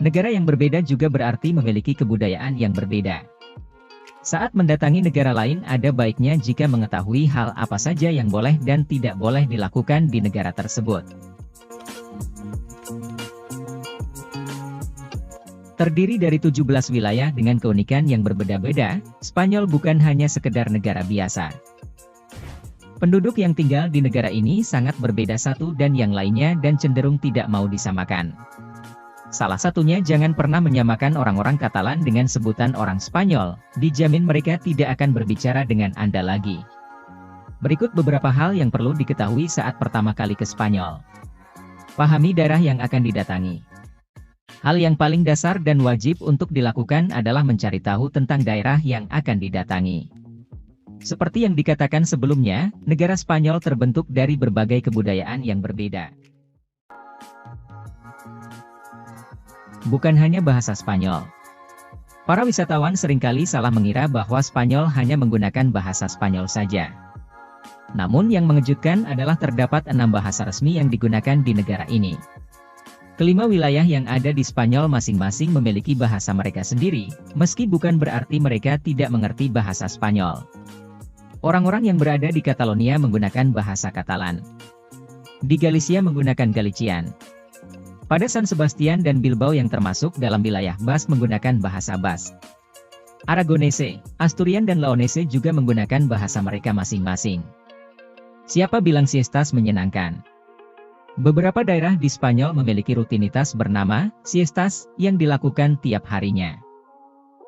Negara yang berbeda juga berarti memiliki kebudayaan yang berbeda. Saat mendatangi negara lain ada baiknya jika mengetahui hal apa saja yang boleh dan tidak boleh dilakukan di negara tersebut. Terdiri dari 17 wilayah dengan keunikan yang berbeda-beda, Spanyol bukan hanya sekedar negara biasa. Penduduk yang tinggal di negara ini sangat berbeda satu dan yang lainnya dan cenderung tidak mau disamakan. Salah satunya jangan pernah menyamakan orang-orang Katalan dengan sebutan orang Spanyol, dijamin mereka tidak akan berbicara dengan Anda lagi. Berikut beberapa hal yang perlu diketahui saat pertama kali ke Spanyol. Pahami daerah yang akan didatangi. Hal yang paling dasar dan wajib untuk dilakukan adalah mencari tahu tentang daerah yang akan didatangi. Seperti yang dikatakan sebelumnya, negara Spanyol terbentuk dari berbagai kebudayaan yang berbeda. Bukan hanya bahasa Spanyol. Para wisatawan seringkali salah mengira bahwa Spanyol hanya menggunakan bahasa Spanyol saja. Namun yang mengejutkan adalah terdapat 6 bahasa resmi yang digunakan di negara ini. Kelima wilayah yang ada di Spanyol masing-masing memiliki bahasa mereka sendiri, meski bukan berarti mereka tidak mengerti bahasa Spanyol. Orang-orang yang berada di Catalonia menggunakan bahasa Katalan. Di Galicia menggunakan Galician. Pada San Sebastian dan Bilbao yang termasuk dalam wilayah Basque menggunakan bahasa Basque. Aragonese, Asturian dan Leonese juga menggunakan bahasa mereka masing-masing. Siapa bilang siestas menyenangkan? Beberapa daerah di Spanyol memiliki rutinitas bernama siestas yang dilakukan tiap harinya.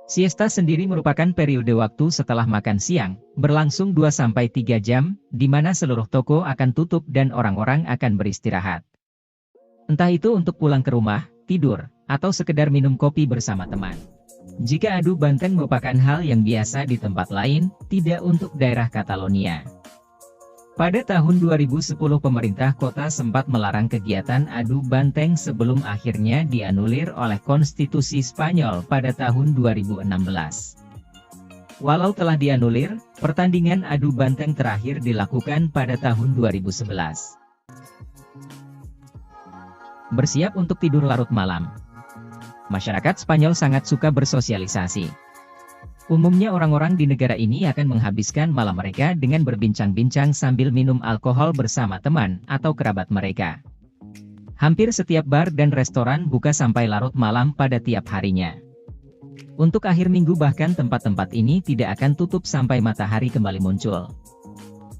Siestas sendiri merupakan periode waktu setelah makan siang, berlangsung 2-3 jam, di mana seluruh toko akan tutup dan orang-orang akan beristirahat. Entah itu untuk pulang ke rumah, tidur, atau sekedar minum kopi bersama teman. Jika adu banteng merupakan hal yang biasa di tempat lain, tidak untuk daerah Catalonia. Pada tahun 2010 pemerintah kota sempat melarang kegiatan adu banteng sebelum akhirnya dianulir oleh konstitusi Spanyol pada tahun 2016. Walau telah dianulir, pertandingan adu banteng terakhir dilakukan pada tahun 2011. Bersiap untuk tidur larut malam. Masyarakat Spanyol sangat suka bersosialisasi. Umumnya orang-orang di negara ini akan menghabiskan malam mereka dengan berbincang-bincang sambil minum alkohol bersama teman atau kerabat mereka. Hampir setiap bar dan restoran buka sampai larut malam pada tiap harinya. Untuk akhir minggu bahkan tempat-tempat ini tidak akan tutup sampai matahari kembali muncul.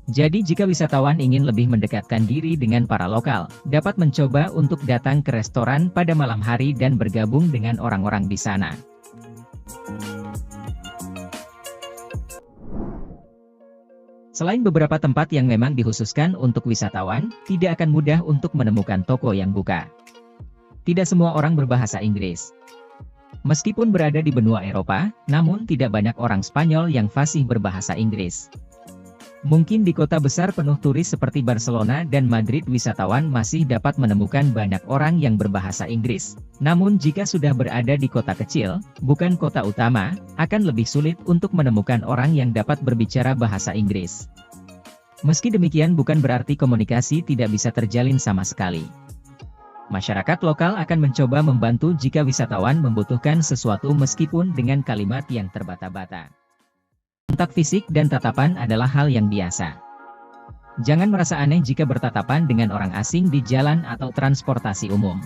Jadi jika wisatawan ingin lebih mendekatkan diri dengan para lokal, dapat mencoba untuk datang ke restoran pada malam hari dan bergabung dengan orang-orang di sana. Selain beberapa tempat yang memang dikhususkan untuk wisatawan, tidak akan mudah untuk menemukan toko yang buka. Tidak semua orang berbahasa Inggris. Meskipun berada di benua Eropa, namun tidak banyak orang Spanyol yang fasih berbahasa Inggris. Mungkin di kota besar penuh turis seperti Barcelona dan Madrid wisatawan masih dapat menemukan banyak orang yang berbahasa Inggris. Namun jika sudah berada di kota kecil, bukan kota utama, akan lebih sulit untuk menemukan orang yang dapat berbicara bahasa Inggris. Meski demikian bukan berarti komunikasi tidak bisa terjalin sama sekali. Masyarakat lokal akan mencoba membantu jika wisatawan membutuhkan sesuatu meskipun dengan kalimat yang terbata-bata. Kontak fisik dan tatapan adalah hal yang biasa. Jangan merasa aneh jika bertatapan dengan orang asing di jalan atau transportasi umum.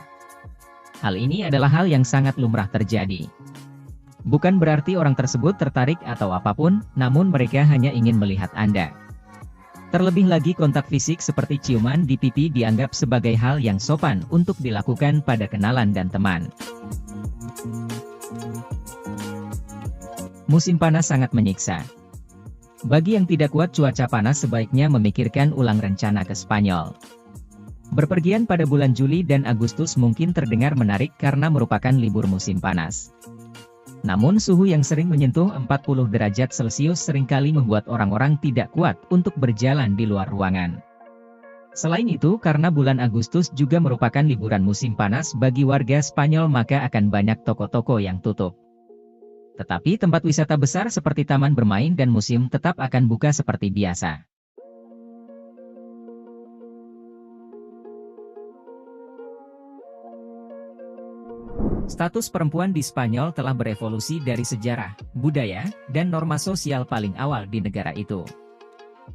Hal ini adalah hal yang sangat lumrah terjadi. Bukan berarti orang tersebut tertarik atau apapun, namun mereka hanya ingin melihat Anda. Terlebih lagi kontak fisik seperti ciuman di pipi dianggap sebagai hal yang sopan untuk dilakukan pada kenalan dan teman. Musim panas sangat menyiksa. Bagi yang tidak kuat cuaca panas sebaiknya memikirkan ulang rencana ke Spanyol. Berpergian pada bulan Juli dan Agustus mungkin terdengar menarik karena merupakan libur musim panas. Namun suhu yang sering menyentuh 40 derajat Celcius seringkali membuat orang-orang tidak kuat untuk berjalan di luar ruangan. Selain itu karena bulan Agustus juga merupakan liburan musim panas bagi warga Spanyol maka akan banyak toko-toko yang tutup. Tetapi tempat wisata besar seperti taman bermain dan museum tetap akan buka seperti biasa. Status perempuan di Spanyol telah berevolusi dari sejarah, budaya, dan norma sosial paling awal di negara itu.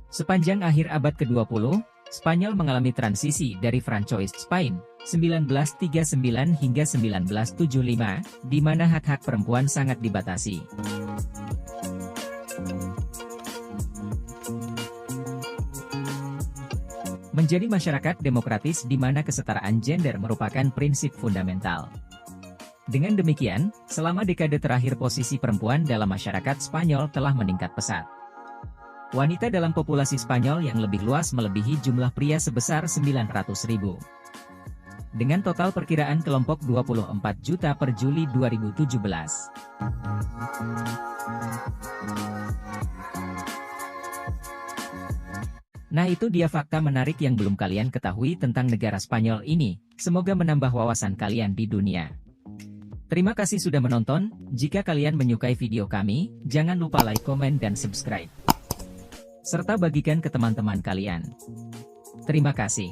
Sepanjang akhir abad ke-20, Spanyol mengalami transisi dari Francoist Spain, 1939 hingga 1975, di mana hak-hak perempuan sangat dibatasi. Menjadi masyarakat demokratis di mana kesetaraan gender merupakan prinsip fundamental. Dengan demikian, selama dekade terakhir posisi perempuan dalam masyarakat Spanyol telah meningkat pesat. Wanita dalam populasi Spanyol yang lebih luas melebihi jumlah pria sebesar 900.000. Dengan total perkiraan kelompok 24 juta per Juli 2017. Nah, itu dia fakta menarik yang belum kalian ketahui tentang negara Spanyol ini. Semoga menambah wawasan kalian di dunia. Terima kasih sudah menonton. Jika kalian menyukai video kami, jangan lupa like, komen, dan subscribe. Serta bagikan ke teman-teman kalian. Terima kasih.